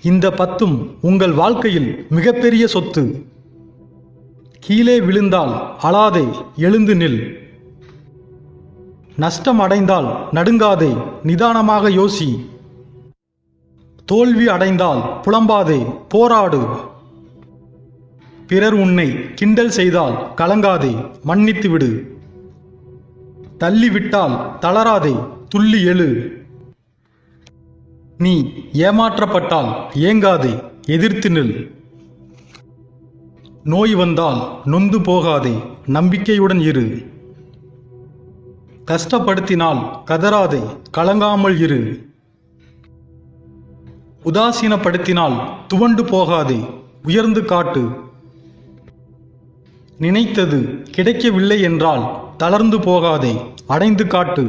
இந்த 10ம் உங்கள் வாழ்க்கையில் மிகப்பெரிய சொத்து. கீழே விழுந்தால் அழாதே, எழுந்து நில். நஷ்டம் அடைந்தால் நடுங்காதே, நிதானமாக யோசி. தோல்வி அடைந்தால் புலம்பாதே, போராடு. பிறர் உன்னை கிண்டல் செய்தால் கலங்காதே, மன்னித்து விடு. தள்ளிவிட்டால் தளராதே, துள்ளி எழு. நீ ஏமாற்றப்பட்டால் ஏங்காதே, எதிர்த்து நில். நோய் வந்தால் நொந்து போகாதே, நம்பிக்கையுடன் இரு. கஷ்டப்படுத்தினால் கதறாதே, கலங்காமல் இரு. உதாசீனப்படுத்தினால் துவண்டு போகாதே, உயர்ந்து காட்டு. நினைத்தது கிடைக்கவில்லை என்றால் தளர்ந்து போகாதே, அடைந்து காட்டு.